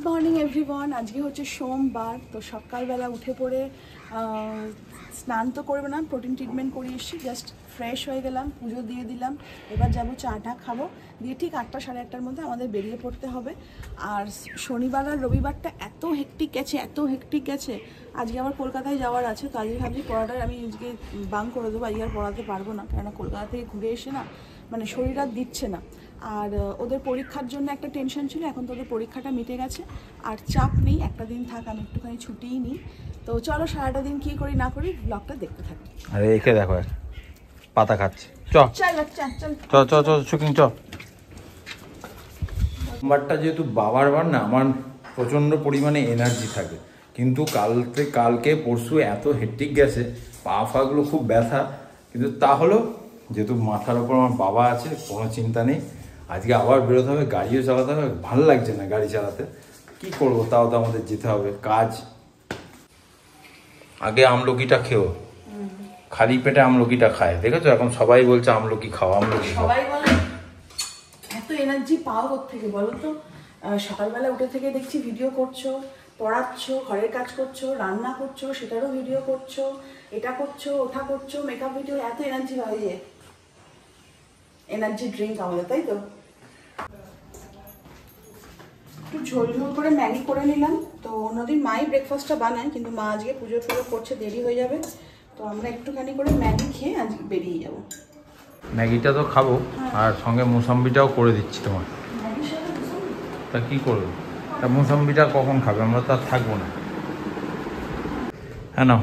Good morning everyone. আজকে হচ্ছে সোমবার, তো সকালবেলা উঠে পড়ে স্নান তো করবে না, প্রোটিন ট্রিটমেন্ট করিয়ে এসেছি, জাস্ট ফ্রেশ হয়ে গেলাম, পুজো দিয়ে দিলাম। এবার যাবো চাটা খাবো, দিয়ে ঠিক 8টা সাড়ে 8টার মধ্যে আমাদের বেরিয়ে পড়তে হবে। আর শনিবার আর রবিবারটা এত হেক্টিক গেছে। আজকে আমার কলকাতায় যাওয়ার আছে, তো আজকে ভাবছি পড়াটা আমি আজকে বাং করে দেবো, আজকে আর পড়াতে পারবো না, কেননা কলকাতা থেকে ঘুরে এসে না মানে শরীর আর দিচ্ছে না। আর ওদের পরীক্ষার জন্য একটা টেনশন ছিল, এখন তো ওদের পরীক্ষাটা মিটে গেছে, আর চাপ নেই, একটা দিন থাক, আমি একটুখানি ছুটিই নিই। তো চলো সারাটা দিন কী করি না করি ব্লগটা দেখতে থাকি। আরে একে দেখো পাতা খাচ্ছে। সোমবারটা যেহেতু বাবার বার না, আমার প্রচণ্ড পরিমাণে এনার্জি থাকে, কিন্তু কালকে পরশু এত হেক্টিক গেছে, পা ফাগুলো খুব ব্যথা, কিন্তু তা হলেও যেহেতু মাথার ওপর আমার বাবা আছে কোনো চিন্তা নেই। আজকে আবার বেরোতে হবে, গাড়িও চালাতে হবে, ভালো লাগছে না গাড়ি চালাতে, কি করব, তাও তো আমাদের যেতে হবে কাজ। আগে আমলকিটা খেও, খালি পেটে আমলকিটা খায়, দেখেছো এখন সবাই বলছে আমলকি খাও, আমলকি খাও। সবাই বলে এত এনার্জি পাও কোত্থেকে বলো তো? সকালবেলা উঠে থেকে দেখছি ভিডিও করছো, পড়াচ্ছ, ঘরের কাজ করছো, রান্না করছো, সেটারও ভিডিও করছো, এটা করছো, ওটা করছো, মেকআপ ভিডিও, এত এনার্জি হয়, এনার্জি ড্রিঙ্ক আমাদের, তাই তো? একটু ঝোল করে ম্যাগি করে নিলাম। তো অন্যদিন মাই ব্রেকফাস্টটা বানায়, কিন্তু মা আজকে পুজো করছে, দেরি হয়ে যাবে, তো আমরা একটুখানি করে ম্যাগি খেয়ে আজকে বেরিয়ে যাবো। ম্যাগিটা তো খাবো, আর সঙ্গে মুসাম্বিটাও করে দিচ্ছি তোমার। তা কি করবো, তা মুসাম্বিটা কখন খাবে, আমরা তো আর থাকবো না। হ্যাঁ না,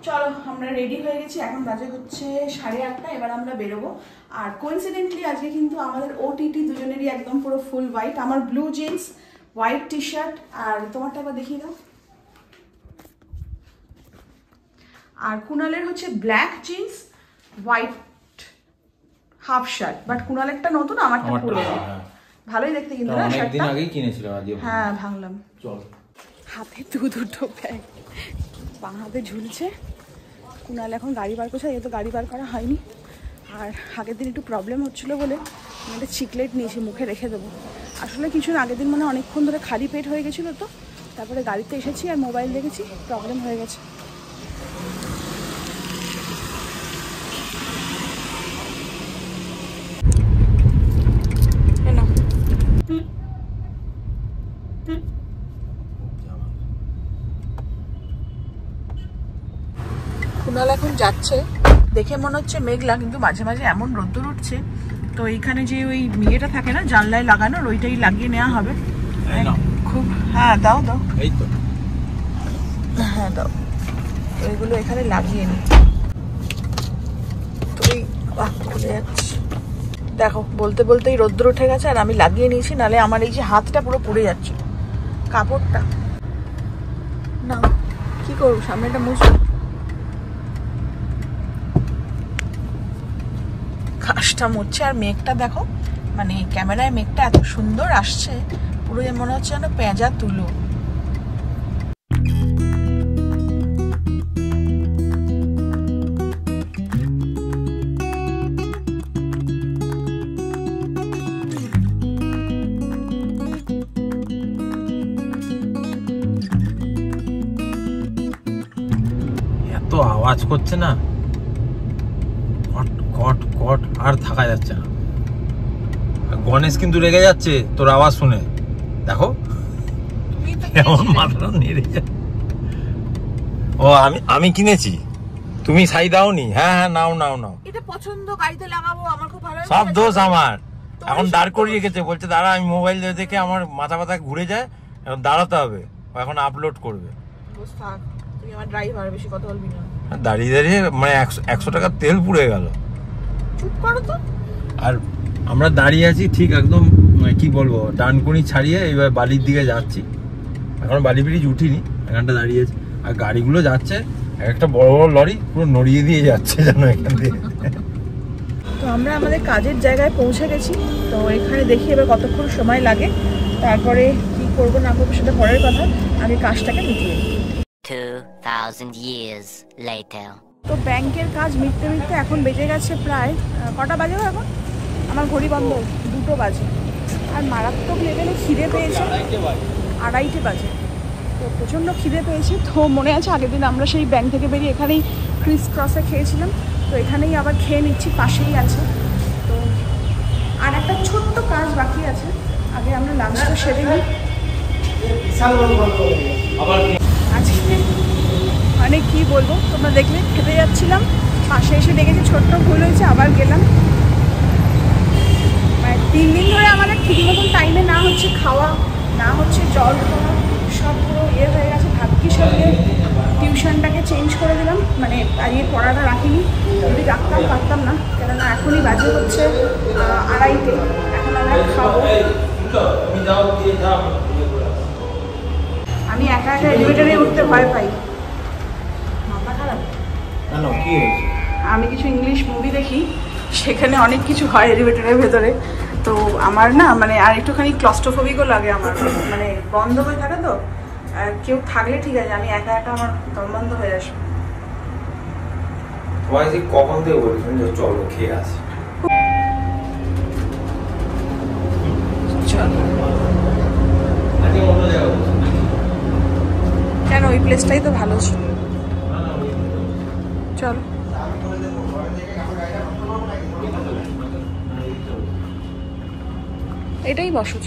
চলো আমরা রেডি হয়ে গেছি, এখন বাজে হচ্ছে 8:30, এবার আমরা বেরোবো। আর কোইন্সিডেন্টলি আজকে কিন্তু আমাদের ওটিটি দুজনেরই একদম পুরো ফুল হোয়াইট, আমার blue jeans, white T shirt, আর তোমারটা একবার দেখিয়ে দাও। আর কুনালের হচ্ছে black jeans, white half shirt, but কুনালেরটা নতুন, আমারটা পুরনো। ভালোই দেখতে কিন্তু না শার্টটা, অনেকদিন আগেই কিনেছিলাম আজকে। হ্যাঁ ভাঙলাম। চল, হাতে দুটো ব্যাগ, বাঁ হাতে ঝুলছে। কুনাল এখন গাড়ি বার করছে, যেহেতু গাড়ি বার করা হয়নি। আর আগের দিন একটু প্রবলেম হচ্ছিলো বলে আমি একটা চিকলেট নিয়েছি, মুখে রেখে দেবো। আসলে কিছু না, আগের দিন মানে অনেকক্ষণ ধরে খালি পেট হয়ে গেছিলো, তো তারপরে গাড়িতে এসেছি আর মোবাইল দেখেছি, প্রবলেম হয়ে গেছে। কুনাল এখন যাচ্ছে, দেখে মনে হচ্ছে মেঘলা, কিন্তু মাঝে মাঝে এমন রোদ্দুর উঠছে, তো এইখানে যে ওই ইয়েটা থাকে না জানলায় লাগানোর, ওইটাই লাগিয়ে নেওয়া হবে খুব। হ্যাঁ দাও দাও, এই তো, হ্যাঁ দাও, তো এগুলো এখানে লাগিয়ে নি। তো এই খুলে যাচ্ছে, দেখো বলতে বলতেই রোদ্দুর উঠে গেছে, আর আমি লাগিয়ে নিয়েছি, নালে আমার এই যে হাতটা পুরো পুড়ে যাচ্ছে কাপড়টা। না কি করবো, সামনেটা মুছবো, ঘাসটা মুছছে। আর মেঘটা দেখো, মানে ক্যামেরায় মেঘটা এত সুন্দর আসছে, পুরো মনে হচ্ছে যেন পেঁজা তুলো। এত আওয়াজ করছে না, কট কট, আর থাকা যাচ্ছে না। গণেশ কিন্তু রেগে যাচ্ছে তোর আওয়াজ শুনে, দেখো এমন মাথা নেড়ে যায়। ও আমি কিনেছি, তুমি সাই দাওনি? হ্যাঁ হ্যাঁ, নাও নাও নাও, এটা পছন্দ, গাড়িতে লাগাবো, আমার খুব ভালো লাগে। সব দোষ আমার। এখন দাঁড় করিয়ে রেখেছে, বলছে দাঁড়া, আমি মোবাইল দেখে আমার মাথা ব্যথা ঘুরে যায়, এখন দাঁড়াতে হবে, এখন আপলোড করবে। তুমি আমার ড্রাইভার, বেশি কথা বলবি না। দাঁড়িয়ে দাঁড়িয়ে মানে 100 টাকার তেল পুড়ে গেল। চুপ করো তো। আর আমরা দাঁড়িয়ে আছি ঠিক একদম কি বলবো, ডানকুনি ছাড়িয়ে এবার বালির দিকে যাচ্ছি, এখন বালি ব্রিজ উঠিনি, এখানটা দাঁড়িয়ে আছি, আর গাড়িগুলো যাচ্ছে, একটা বড় বড় লরি পুরো নড়িয়ে দিয়ে যাচ্ছে যেন এখান দিয়ে। তো আমরা আমাদের কাজের জায়গায় পৌঁছে গেছি, তো এখানে দেখি এবার কতক্ষণ সময় লাগে, তারপরে কি করবো না করবো সেটা পরের কথা, আগে কাজটাকে মিটিয়ে নিই। 2000 years later. তো ব্যাংকের কাজ মিটতে মিটতে এখন বেজে গেছে প্রায় কটা বাজে এখন? আমার ঘড়ি বন্ধ 2টো বাজে। আর মারাত্মক লেভেলে খিদে পেয়েছে, 2:30 বাজে, তো প্রচণ্ড খিদে পেয়েছে। তো মনে আছে আগের দিন আমরা সেই ব্যাংক থেকে বেরিয়ে এখানেই ক্রিস ক্রসে খেয়েছিলাম, তো এখানেই আবার খেয়ে নিচ্ছি, পাশেই আছে। তো আর একটা ছোট্ট কাজ বাকি আছে, আগে আমরা লাঞ্চটা সেরে নিই। আজকে মানে কী বলবো, তোমরা দেখলে খেতে যাচ্ছিলাম, পাশে এসে দেখেছি ছোট্ট ভুল হয়েছে, আবার গেলাম। মানে 3 দিন ধরে আমাদের ঠিক মতন টাইমে না হচ্ছে খাওয়া, না হচ্ছে জল খাওয়া, সব পুরো ইয়ে হয়ে গেছে। ভাগ্যিস আজকে টিউশনটাকে চেঞ্জ করে দিলাম, মানে আজকে পড়াটা রাখিনি, যদি রাখতাম পারতাম না, কেননা এখনই বাজে হচ্ছে 2:30, এখন আমরা খাবো। আমি একা একা এলিভেটরে উঠতে ভয় পাই, মাথা খারাপ। আমি কিছু ইংলিশ মুভি দেখি, সেখানে অনেক কিছু হয় এলিভেটরের ভেতরে, তো আমার না মানে আর একটুখানি ক্লস্ট্রোফোবিকও লাগে আমার, মানে বন্ধ হয়ে থাকে তো, কেউ থাকলে ঠিক আছে, আমি একা একা আমার দম বন্ধ হয়ে আসবে। কখন থেকে বলছেন যে চলো খেয়ে আসি? কেন, ওই প্লেসটাই তো ভালো ছিল, চলো। এটাই বসো,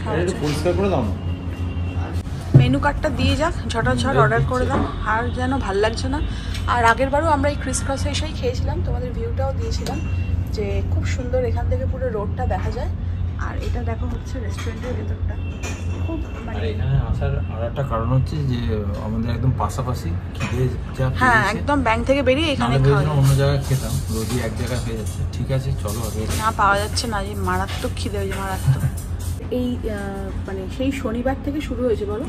পরিষ্কার করে দাও। মেনু কার্ডটা দিয়ে যাক, ঝটাঝট অর্ডার করে দাও, আর যেন ভাল লাগছে না। আর আগের বারও আমরা এই ক্রিস ক্রসে এসেই খেয়েছিলাম, তোমাদের ভিউটাও দিয়েছিলাম যে খুব সুন্দর, এখান থেকে পুরো রোডটা দেখা যায়। আর এটা দেখো হচ্ছে রেস্টুরেন্টের ভেতরটা, খুব মানে এখানে আসার আর একটা কারণ হচ্ছে যে আমাদের একদম পাশাপাশি খিদে যা, হ্যাঁ একদম ব্যাংক থেকে বেরিয়ে এখানে খাওয়া, অন্য জায়গায় খেতাম, রোজই এক জায়গায় হয়ে যাচ্ছে। ঠিক আছে চলো, আগে না পাওয়া যাচ্ছে না, যে মারাত্মক খিদে হয়েছে, মারাত্মক। এই মানে সেই শনিবার থেকে শুরু হয়েছে, বলো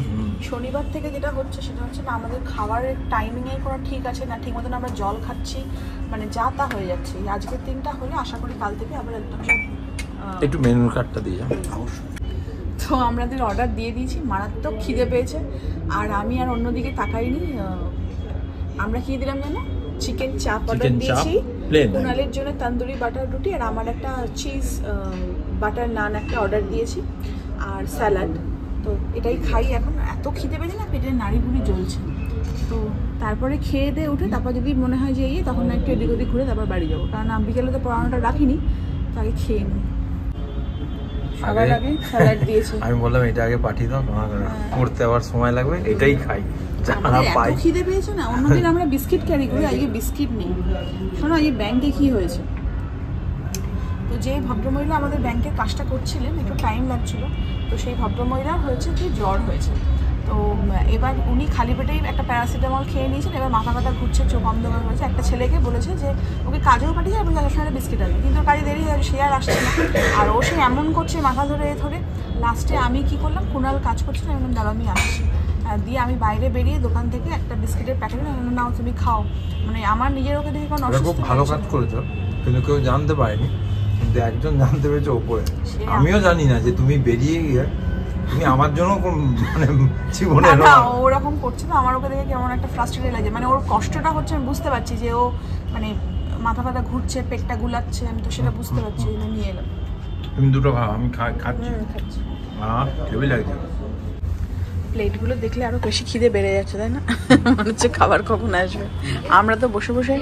শনিবার থেকে যেটা হচ্ছে সেটা হচ্ছে না, আমাদের খাবারের টাইমিংয়ের কোনো ঠিক আছে না, ঠিক মতন আমরা জল খাচ্ছি, মানে যা তা হয়ে যাচ্ছে। আজকের দিনটা হলে আশা করি কাল থেকে আবার একদম সব। একটু মেনু কার্ডটা দিয়ে যাও। তো আমাদের অর্ডার দিয়ে দিয়েছি, মারাত্মক খিদে পেয়েছে, আর আমি আর অন্যদিকে তাকাইনি। আমরা কি দিলাম জানো, চিকেন চাপ অর্ডার দিয়েছি, কুনালের জন্য তন্দুরি বাটার রুটি, আর আমার একটা চিজ বাটার নান একটা অর্ডার দিয়েছি, আর স্যালাড। তো এটাই খাই এখন, এত খিদে পেয়েছে না, পেটের নাড়িগুড়ি জ্বলছে। তো তারপরে খেয়ে দিয়ে উঠে তারপর যদি মনে হয় যে এই তখন একটু এদিক ওদিক ঘুরে তারপর বাড়ি যাবো, কারণ আমি বিকেলে তো পড়ানোটা রাখিনি, তো আগে খেয়ে নিই। সবার আগে স্যালাড দিয়েছে, আমি বললাম এটা আগে পাঠিয়ে দাও, করতে আবার সময় লাগবে, এটাই খাই। এত খিদে পেয়েছে না, অন্যদিন আমরা বিস্কিট ক্যারি করি, আজকে বিস্কিট নেই। শোনো আজকে ব্যাংকে কি হয়েছে, তো যে ভদ্রমহিলা আমাদের ব্যাংকের কাজটা করছিলেন, একটু টাইম লাগছিল, তো সেই ভদ্রমহিলার হয়েছে কি জ্বর হয়েছে। তো এবার উনি খালি পেটেই একটা প্যারাসিটামল খেয়ে নিয়েছেন, এবার মাথা ব্যথা ঘুরছে, চোখ অন্ধকার হয়েছে। একটা ছেলেকে বলেছে যে ওকে কাজেও পাঠিয়ে এবং তাদের সঙ্গে বিস্কিট আসবে, কিন্তু কাজে দেরি হয়ে যাবে, সে আর আসছে না, আর ও সে এমন করছে মাথা ধরে ধরে। লাস্টে আমি কি করলাম, কুনাল কাজ করছিলাম, এমন দাঁড়া আমি আসছি, দিয়ে আমি বাইরে বেরিয়ে দোকান থেকে একটা বিস্কিটের প্যাকেট নাও তুমি খাও, মানে আমার নিজের ওকে দেখে কোনো অসুস্থ। খুব ভালো কাজ করেছো, কিন্তু কেউ জানতে পারেনি, কিন্তু একজন জানতে পেরেছে ওপরে। আমিও জানি না যে তুমি বেরিয়ে গিয়ে তুমি আমার জন্য মানে জীবনে ওরকম করছে, তো আমার ওকে দেখে কেমন একটা ফ্রাস্ট্রেটেড লাগে, মানে ওর কষ্টটা হচ্ছে আমি বুঝতে পারছি, যে ও মানে মাথা ব্যথা ঘুরছে, পেটটা গুলাচ্ছে, আমি তো সেটা বুঝতে পারছি, নিয়ে এলাম। তুমি দুটো খাও, আমি খাচ্ছি, হেভি লাগছে। প্লেটগুলো দেখলে আরও বেশি খিদে বেড়ে যাচ্ছে, তাই না? মনে হচ্ছে খাবার কখন আসবে। আমরা তো বসে বসে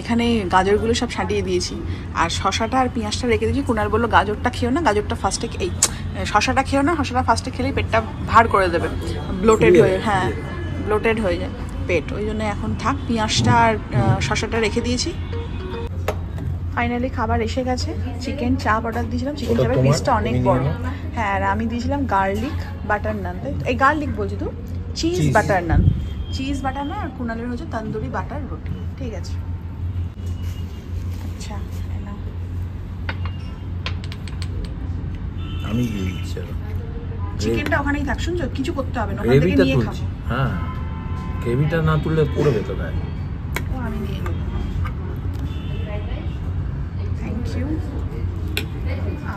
এখানে গাজরগুলো সব ছাঁটিয়ে দিয়েছি, আর শশাটা আর পেঁয়াজটা রেখে দিয়েছি। কুনাল বললো গাজরটা খেও না, গাজরটা ফার্স্টে, এই শশাটা খেও না, শশাটা ফার্স্টে খেলেই পেটটা ভার করে দেবে, ব্লোটেড হয়ে, হ্যাঁ ব্লোটেড হয়ে যায় পেট, ওই জন্য এখন থাক, পেঁয়াজটা আর শশাটা রেখে দিয়েছি। ফাইনালি খাবার এসে গেছে, চিকেন চাপ অর্ডার দিয়েছিলাম, চিকেন চাপের পিসটা অনেক বড়, হ্যাঁ, আর আমি দিয়েছিলাম গার্লিক বাটার নান, তাই এই গার্লিক বলছি তো, চিজ বাটার নান, চিজ বাটার নান, আর কুনালের হচ্ছে তন্দুরি বাটার রুটি। ঠিক আছে, আচ্ছা আমি চিকেনটা ওখানেই থাক, শুনছো, কিছু করতে হবে না, ওখান থেকে নিয়ে খাবো। হ্যাঁ, গ্রেভিটা না তুললে পুরো ভেতরে গায়ে। ও আমি নিয়ে নেব, থ্যাংক ইউ।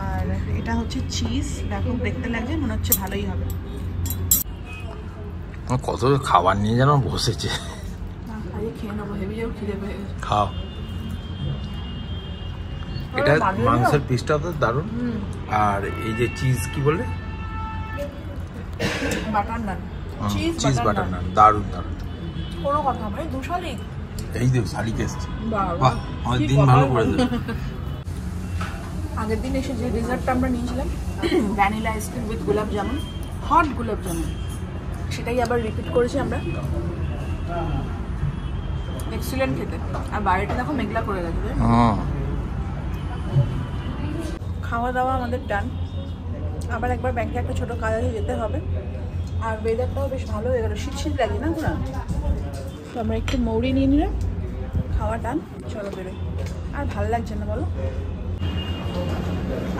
আর এটা হচ্ছে চিজ, দেখো দেখতে লাগছে, মনে হচ্ছে ভালোই হবে। কত খাবার নিয়ে যেন বসেছে, আজকে খেয়ে নেবো, হেভি যাও খিদে পেয়ে গেছে। খাও। এটা মাংসের পিসটা তো দারুণ। আর এই যে চিজ কি বলে, বাটার নান, চিজ বাটার নান, দারুণ দারুণ। কোনো কথা ভাই, দুশালি এই যে শালিকে এসছে, বাহ আমাদের দিন ভালো করে দেবে। আগের দিন এসে যে ডেজার্টটা আমরা নিয়েছিলাম ভ্যানিলা আইসক্রিম উইথ গোলাপ জামুন, হট গোলাপ জামুন, সেটাই আবার রিপিট করেছি আমরা। এক্সিলেন্ট খেতে। আর বাইরেটা দেখো মেঘলা করে গেছে। খাওয়া দাওয়া আমাদের ডান। আবার একবার ব্যাংকে একটা ছোট কাজ আছে, যেতে হবে। আর ওয়েদারটাও বেশ ভালো হয়ে গেল, শীত শীত লাগে না পুরা। তো আমরা একটু মৌরি নিয়ে নিলাম, খাওয়া ডান, চলো বেরোই। আর ভালো লাগছে না বলো।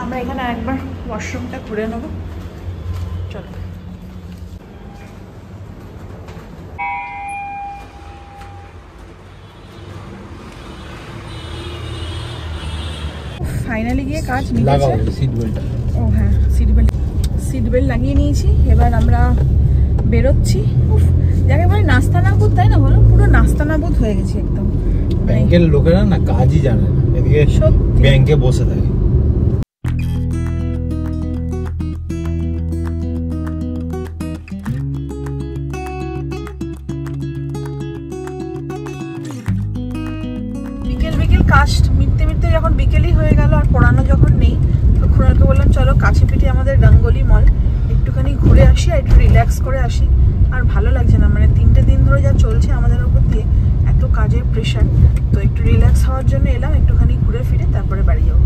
আমরা এখানে একবার ওয়াশরুমটা ঘুরে নেবো, চলো। ফাইনালি গিয়ে কাজ মিটেছে। ও হ্যাঁ, সিট বেল্ট লাগিয়ে নিয়েছি। এবার আমরা বেরোচ্ছি। উফ, যাকে বলে নাস্তানাবুদ, তাই না বলো? পুরো নাস্তানাবুদ হয়ে গেছি একদম। ব্যাংকের লোকেরা না কাজই জানে না, এদিকে ব্যাংকে বসে থাকে। বিকেল কাজ মিটতে মিটতে যখন বিকেলই হয়ে গেল, আর পড়ানো যখন নেই, তো খুড়াকে বললাম চলো কাছে পিঠে আমাদের রঙ্গোলি মল একটুখানি ঘুরে আসি, আর একটু রিল্যাক্স করে আসি। আর ভালো লাগছে না, মানে 3টে দিন ধরে যা চলছে আমাদের উপর দিয়ে, এত কাজের প্রেশার। তো একটু রিল্যাক্স হওয়ার জন্য এলাম, একটুখানি ঘুরে ফিরে তারপরে বাড়ি যাবো।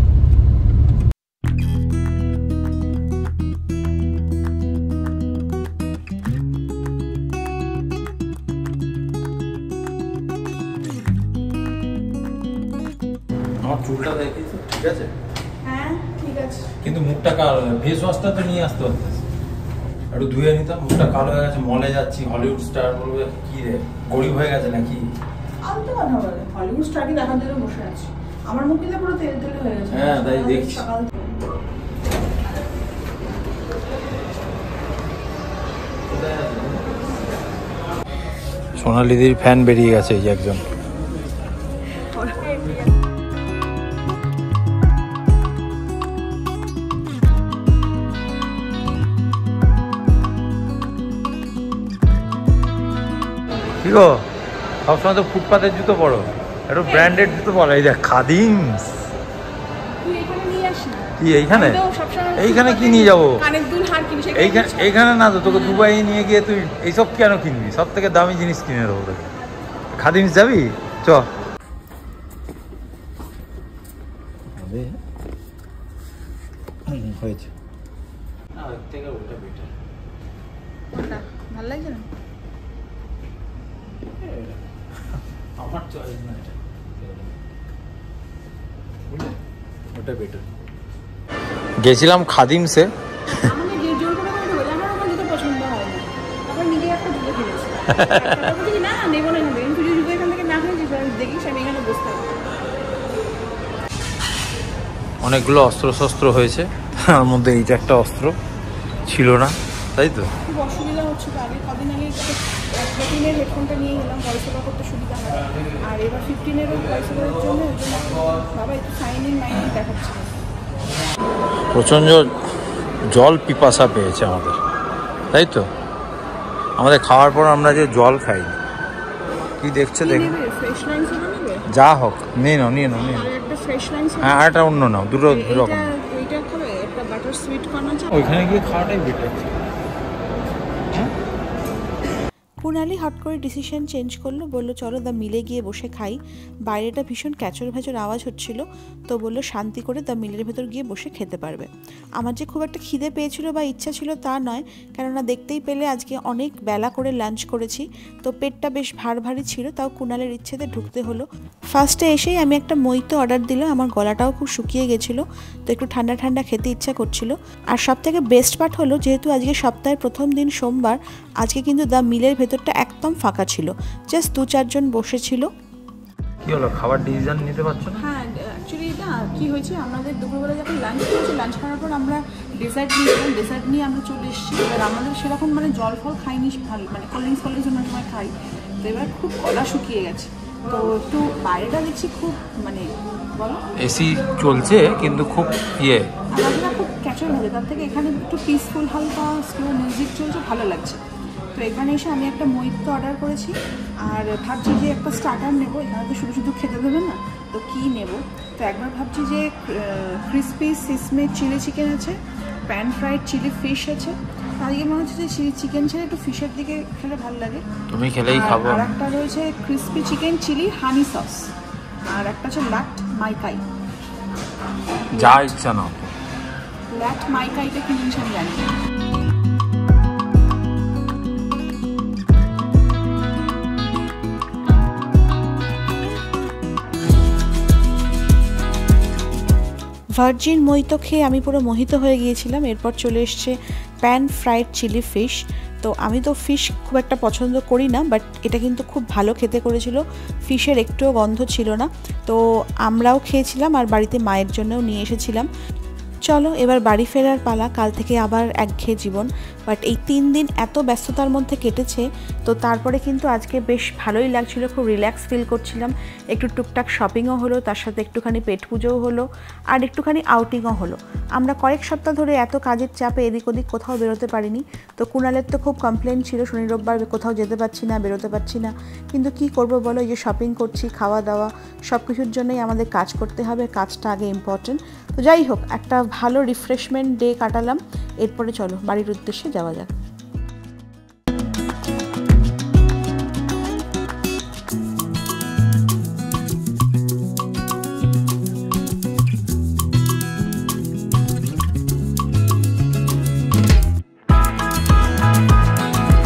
আমার চুলটা দেখিয়েছো, ঠিক আছে? হ্যাঁ ঠিক আছে, কিন্তু মুখটা কালো, ফেস ওয়াশটা তো নিয়ে আসতে হচ্ছে, একটু ধুয়ে নিতাম। মুখটা কালো হয়ে গেছে, মলে যাচ্ছি, হলিউড স্টার বলবে কি রে গরিব হয়ে গেছে নাকি? আলতো কথা বলে, হলিউড স্টারই দেখার জন্য বসে আছি। আমার মুখ কিন্তু পুরো তেল তেলে হয়ে গেছে। হ্যাঁ তাই দেখছি। সোনালিদির ফ্যান বেরিয়ে গেছে এই যে একজন। কি গো, সবসময় তো ফুটপাতের জুতো পরো, একটু ব্র্যান্ডেড জুতো পরো। এই দেখ খাদিমস। কি এইখানে? এইখানে কি নিয়ে যাবো? এইখানে না তো, তোকে দুবাই নিয়ে গিয়ে তুই এইসব কেন কিনবি? সব থেকে দামি জিনিস কিনে দেবো তোকে। খাদিমস যাবি? চ। হয়েছে, ভালো লাগছে না আমার চয়েস না, ওটা বেটার। গেছিলাম খাদিমসে, আমাকে জোর করে বলে আমার ওখানে জুতো পছন্দ হয় না, আবার নিজে একটা জুতো কিনেছি। না নেবো না, তুই জুতো এখান থেকে না হয়েছিস, দেখিস আমি এখানে বসতে হবে। অনেকগুলো অস্ত্র শস্ত্র হয়েছে, তার মধ্যে এইটা একটা অস্ত্র ছিল না, তাই তো? খুব অসুবিধা হচ্ছে। আগে কদিন আগে 14-এর হেডফোনটা নিয়ে গেলাম, ভয়েস ওভার করতে সুবিধা হয়। আর এবার 15-এরও ভয়েস ওভারের জন্য বাবা একটু সাইনিং মাইনিং দেখাচ্ছে। প্রচণ্ড জল পিপাসা পেয়েছে আমাদের, তাই তো? আমাদের খাওয়ার পর আমরা যে জল খাই, কি দেখছে দেখে। যা হোক, নিয়ে নাও নিয়ে নাও নিয়ে নাও। হ্যাঁ আর একটা অন্য নাও, দুটো রকম। ওইখানে গিয়ে খাওয়াটাই বেটার। কুনালি হট করে ডিসিশন চেঞ্জ করলো, বললো চলো দ্য মিলে গিয়ে বসে খাই। বাইরেটা ভীষণ ক্যাচর ভ্যাচর আওয়াজ হচ্ছিল, তো বললো শান্তি করে দ্য মিলের ভেতর গিয়ে বসে খেতে পারবে। আমার যে খুব একটা খিদে পেয়েছিল বা ইচ্ছা ছিল তা নয়, কেননা দেখতেই পেলে আজকে অনেক বেলা করে লাঞ্চ করেছি, তো পেটটা বেশ ভারী ছিল। তাও কুনালের ইচ্ছেতে ঢুকতে হলো। ফার্স্টে এসেই আমি একটা মইতো অর্ডার দিলাম, আমার গলাটাও খুব শুকিয়ে গেছিলো, তো একটু ঠান্ডা ঠান্ডা খেতে ইচ্ছা করছিল। আর সব থেকে বেস্ট পার্ট হলো, যেহেতু আজকে সপ্তাহের প্রথম দিন সোমবার, আজকে কিন্তু দ্য মিলের ভেতরটা একদম ফাঁকা ছিল, জাস্ট 2-4 জন বসেছিল। কি হলো, খাবার ডিসিশন নিতে পারছো না? হ্যাঁ অ্যাকচুয়ালি না কি হয়েছে, আমাদের দুপুরবেলা যখন লাঞ্চ করেছি, লাঞ্চ করার পর আমরা ডেজার্ট নিয়েছিলাম, ডেজার্ট নিয়ে আমরা চলে এসেছি। এবার আমাদের সেরকম মানে জল ফল খাইনি, ভালো মানে কোল্ড ড্রিঙ্কস অনেক সময় খাই, তো এবার খুব গলা শুকিয়ে গেছে। তো একটু বাইরেটা দেখছি খুব মানে বলো এসি চলছে কিন্তু খুব আমাদের খুব ক্যাচুয়াল হয়েছে, তার থেকে এখানে একটু পিসফুল হালকা স্লো মিউজিক চলছে, ভালো লাগছে। তো এখানে এসে আমি একটা মহিতো অর্ডার করেছি, আর ভাবছি যে একটা স্টার্টার নেবো। এখানে তো শুধু শুধু খেতে দেবে না, তো কী নেব। তো একবার ভাবছি যে ক্রিসপি সিসমে চিলি চিকেন আছে, প্যান ফ্রাইড চিলি ফিশ আছে। আজকে মনে হচ্ছে যে চিলি চিকেন ছেড়ে একটু ফিশের দিকে খেলে ভালো লাগে। তুমি খেলেই খাবো। আর একটা রয়েছে ক্রিসপি চিকেন চিলি হানি সস, আর একটা হচ্ছে লাট মাইকাই। যা ইচ্ছা নাও। লাট মাইকাইটা কি জিনিস আমি জানি না। ভার্জিন মহিতো খেয়ে আমি পুরো মোহিত হয়ে গিয়েছিলাম। এরপর চলে এসছে প্যান ফ্রাইড চিলি ফিশ। তো আমি তো ফিশ খুব একটা পছন্দ করি না, বাট এটা কিন্তু খুব ভালো খেতে করেছিল, ফিশের একটুও গন্ধ ছিল না। তো আমরাও খেয়েছিলাম আর বাড়িতে মায়ের জন্যও নিয়ে এসেছিলাম। চলো এবার বাড়ি ফেরার পালা, কাল থেকে আবার একঘেয়ে জীবন। বাট এই 3 দিন এত ব্যস্ততার মধ্যে কেটেছে, তো তারপরে কিন্তু আজকে বেশ ভালোই লাগছিল, খুব রিল্যাক্স ফিল করছিলাম। একটু টুকটাক শপিংও হলো, তার সাথে একটুখানি পেট পুজোও হলো, আর একটুখানি আউটিংও হলো। আমরা কয়েক সপ্তাহ ধরে এত কাজের চাপে এদিক ওদিক কোথাও বেরোতে পারিনি। তো কুণালের তো খুব কমপ্লেন ছিল, শনি রোববার কোথাও যেতে পারছি না, বেরোতে পারছি না। কিন্তু কি করব বলো, এই যে শপিং করছি, খাওয়া দাওয়া সব কিছুর জন্যই আমাদের কাজ করতে হবে, কাজটা আগে ইম্পর্টেন্ট। তো যাই হোক, একটা ভালো রিফ্রেশমেন্ট ডে কাটালাম। এরপরে চলো বাড়ির উদ্দেশ্যে যাওয়া যাক।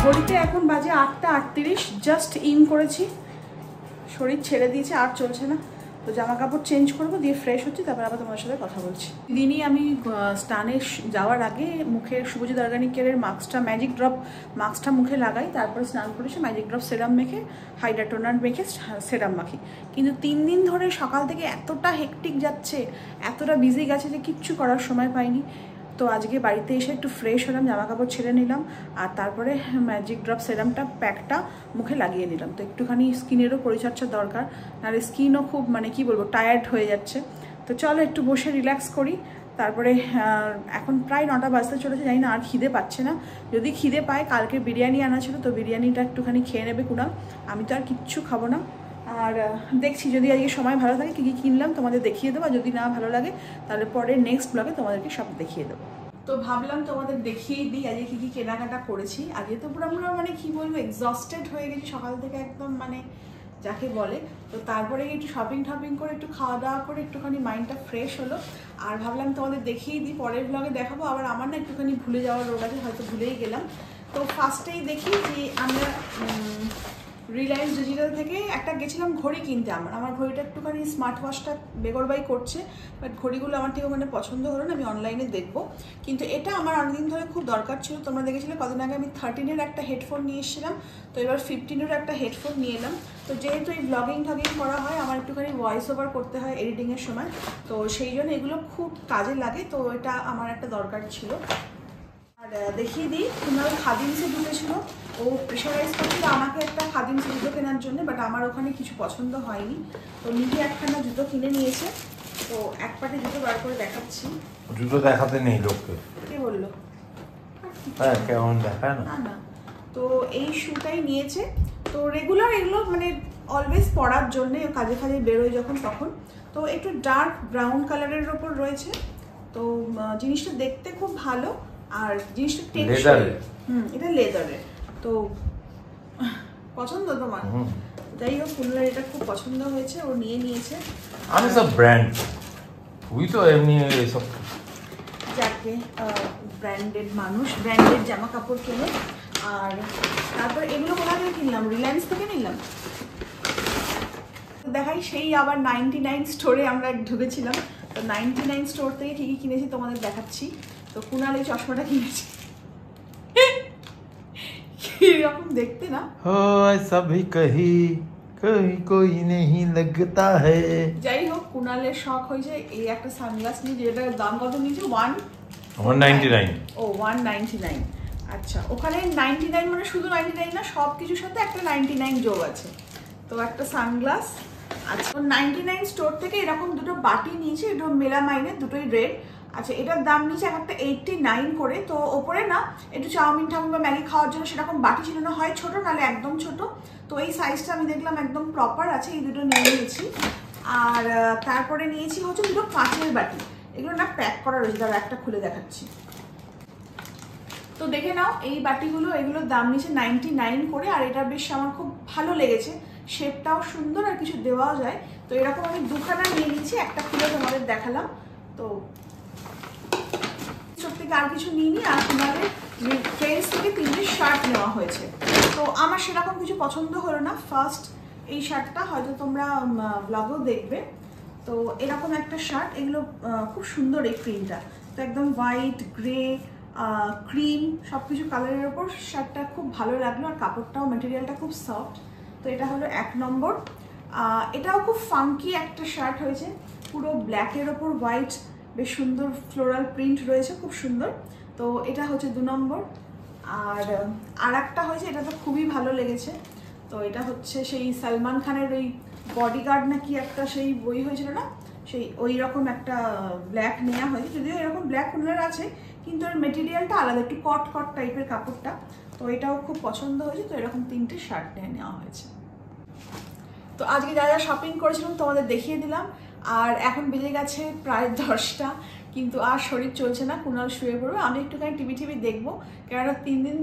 ঘড়িতে এখন বাজে 8:38, জাস্ট ইন করেছি, শরীর ছেড়ে দিয়েছে, আর চলছে না। তো জামা কাপড় চেঞ্জ করবো, দিয়ে ফ্রেশ হচ্ছি, তারপর আবার তোমার সাথে কথা বলছি। দিনই আমি স্নানে যাওয়ার আগে মুখের শুভজিৎ অর্গানিকের মাস্কটা, ম্যাজিক ড্রপ মাস্কটা মুখে লাগাই, তারপরে স্নান করে এসে ম্যাজিক ড্রপ সেরাম মেখে, হাইড্রা টোনার মেখে সেরাম মাখি। কিন্তু 3 দিন ধরে সকাল থেকে এতটা হেকটিক যাচ্ছে, এতটা বিজি গেছে যে কিচ্ছু করার সময় পাইনি। তো আজকে বাড়িতে এসে একটু ফ্রেশ হলাম, জামা কাপড় ছেড়ে নিলাম, আর তারপরে ম্যাজিক ড্রপ সেরামটা প্যাকটা মুখে লাগিয়ে নিলাম। তো একটুখানি স্কিনেরও পরিচর্যা দরকার, নাহলে স্কিনও খুব মানে কি বলবো টায়ার্ড হয়ে যাচ্ছে। তো চলো একটু বসে রিল্যাক্স করি। তারপরে এখন প্রায় 9টা বাজতে চলেছে, জানি না আর খিদে পাচ্ছে না। যদি খিদে পায়, কালকে বিরিয়ানি আনা ছিল, তো বিরিয়ানিটা একটুখানি খেয়ে নেবে কুণাল, আমি তো আর কিচ্ছু খাবো না। আর দেখছি যদি আজকে সময় ভালো থাকে কী কী কিনলাম তোমাদের দেখিয়ে দেবো, যদি না ভালো লাগে তাহলে পরে নেক্সট ব্লগে তোমাদেরকে সব দেখিয়ে দেবো। তো ভাবলাম তোমাদের দেখিয়ে দিই আজকে কী কী কেনাকাটা করেছি। আজকে তো পুরো আমরা মানে কী বলবো এক্সস্টেড হয়ে গেছি সকাল থেকে একদম, মানে যাকে বলে। তো তারপরে একটু শপিং করে একটু খাওয়া দাওয়া করে একটুখানি মাইন্ডটা ফ্রেশ হলো। আর ভাবলাম তোমাদের দেখিয়ে দিই, পরের ব্লগে দেখাবো। আবার আমার না একটুখানি ভুলে যাওয়ার রোগ আছে, হয়তো ভুলেই গেলাম। তো ফার্স্টেই দেখি যে আমরা রিলায়েন্স ডিজিটাল থেকে একটা গেছিলাম ঘড়ি কিনতে। আমার ঘড়িটা একটুখানি স্মার্ট ওয়াচটা বেগরবাই করছে, বাট ঘড়িগুলো আমার ঠিক মানে পছন্দ হলো না, আমি অনলাইনে দেখবো। কিন্তু এটা আমার অনেকদিন ধরে খুব দরকার ছিল। তোমরা দেখেছিলে কদিন আগে আমি 13-এর একটা হেডফোন নিয়ে এসেছিলাম, তো এবার 15-এর একটা হেডফোন নিয়ে এলাম। তো যেহেতু এই ব্লগিং করা হয়, আমার একটুখানি ভয়েস ওভার করতে হয় এডিটিংয়ের সময়, তো সেই জন্য এগুলো খুব কাজে লাগে। তো এটা আমার একটা দরকার ছিল। আর দেখিয়ে দিই, কুণাল খাদিমসে ঢুকেছিল, ও প্রেশারাইজ করছিল আমাকে একটা খাদিমসে জুতো কেনার জন্য, বাট আমার ওখানে কিছু পছন্দ হয়নি। তো নিজে একখানা জুতো কিনে নিয়েছে। তো এক পাটে জুতো বার করে দেখাচ্ছি। জুতো দেখাতে নেই লোককে, কে বললো? হ্যাঁ কেমন দেখায় না। না, তো এই শুটাই নিয়েছে। তো রেগুলার এগুলো মানে অলওয়েজ পরার জন্যে, কাজে বেরোয় যখন তখন। তো একটু ডার্ক ব্রাউন কালারের ওপর রয়েছে। তো জিনিসটা দেখতে খুব ভালো, আর জিনিসটা টেকসই। এটা লেদারের। তো পছন্দ তোমার? যাই হোক, কুণালের এটা খুব পছন্দ হয়েছে, ও নিয়ে নিয়েছে। আমি সব ব্র্যান্ড, তুই তো এমনি এসব যাকে ব্র্যান্ডেড মানুষ, ব্র্যান্ডেড জামা কাপড় কেনে। আর তারপর এগুলো কোথা থেকে কিনলাম? রিলায়েন্স থেকে নিলাম। দেখাই, সেই আবার 99 স্টোরে আমরা ঢুকেছিলাম। তো 99 স্টোর থেকে কী কী কিনেছি তোমাদের দেখাচ্ছি। তো কুণাল এই চশমাটা কিনেছে, কিরকম দেখতে না? সবই কহি কহি কোই নেহি লগতা है। যাই হোক, কুণালের শখ হয়েছে এই একটা সানগ্লাস নিয়ে, যেটার দাম কত নিয়েছে? 199। ও 199। আচ্ছা, ওখানে 99 মানে শুধু 99 না, সব কিছুর সাথে একটা 99 যোগ আছে। তো একটা সানগ্লাস। আচ্ছা 99 স্টোর থেকে এরকম দুটো বাটি নিয়েছি, এটা মেলামাইনের, দুটোই রেড। আচ্ছা এটার দাম নিয়েছে একটা 89 করে। তো ওপরে না একটু চাউমিন ঠাউমিন বা ম্যাগি খাওয়ার জন্য সেরকম বাটি ছিল না, হয় ছোটো নাহলে একদম ছোট। তো এই সাইজটা আমি দেখলাম একদম প্রপার আছে, এই দুটো নিয়ে নিয়েছি। আর তারপরে নিয়েছি হচ্ছে দুটো কাঁচের বাটি, এগুলো না প্যাক করা রয়েছে, তার একটা খুলে দেখাচ্ছি। তো দেখে নাও এই বাটিগুলো, এগুলোর দাম নিয়েছে 99 করে। আর এটা বেশ আমার খুব ভালো লেগেছে, শেপটাও সুন্দর আর কিছু দেওয়াও যায়। তো এরকম আমি দুখানা নিয়ে নিয়েছি, একটা খুলে তোমাদের দেখালাম। তো সব থেকে আর কিছু নিইনি। আর তোমাদের ট্রেন্ডস থেকে 3টে শার্ট নেওয়া হয়েছে, তো আমার সেরকম কিছু পছন্দ হলো না। ফার্স্ট এই শার্টটা হয়তো তোমরা ব্লগেও দেখবে। তো এরকম একটা শার্ট, এগুলো খুব সুন্দর এই প্রিন্টটা, তো একদম হোয়াইট গ্রে ক্রিম সব কিছু কালারের ওপর শার্টটা খুব ভালো লাগলো। আর কাপড়টাও মেটেরিয়ালটা খুব সফট। তো এটা হলো 1 নম্বর। এটাও খুব ফাঙ্কি একটা শার্ট হয়েছে, পুরো ব্ল্যাকের ওপর হোয়াইট বেশ সুন্দর ফ্লোরাল প্রিন্ট রয়েছে, খুব সুন্দর। তো এটা হচ্ছে 2 নম্বর। আর একটা হয়েছে, এটা তো খুবই ভালো লেগেছে। তো এটা হচ্ছে সেই সালমান খানের ওই বডিগার্ড না কি একটা সেই বই হয়েছিল না, সেই ওই রকম একটা ব্ল্যাক নেওয়া হয়েছে। যদিও এরকম ব্ল্যাক কালার আছে কিন্তু এর মেটেরিয়ালটা আলাদা, একটু কট কট টাইপের কাপড়টা। তো এটাও খুব পছন্দ হয়েছে। তো এরকম 3টে শার্ট নিয়ে নেওয়া হয়েছে। তো আজকে যা যা শপিং করেছিলাম তোমাদের দেখিয়ে দিলাম। আর এখন বেজে গেছে প্রায় 10টা, কিন্তু আর শরীর চলছে না, কুণাল শুয়ে পড়বে, আমি একটুখানি টিভি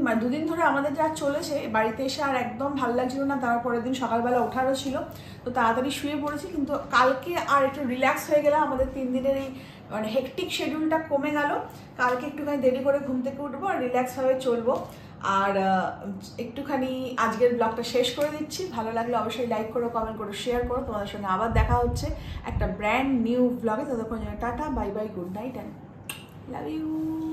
মানে 2 দিন ধরে আমাদের যা চলেছে বাড়িতে এসে আর একদম ভালো লাগছিল না। তারপরের দিন সকালবেলা ওঠারও ছিল, তো তাড়াতাড়ি শুয়ে পড়েছি। কিন্তু কালকে আর একটু রিল্যাক্স হয়ে গেলাম, আমাদের 3 দিনের এই মানে হেকটিক শিডিউলটা কমে গেল। কালকে একটুখানি দেরি করে ঘুম থেকে উঠবো আর রিল্যাক্সভাবে চলবো। আর একটুখানি আজকের ব্লগটা শেষ করে দিচ্ছি। ভালো লাগলে অবশ্যই লাইক করো, কমেন্ট করো, শেয়ার করো। তোমাদের সঙ্গে আবার দেখা হচ্ছে একটা ব্র্যান্ড নিউ ব্লগে। ততক্ষণ tata, bye bye, good night and love you.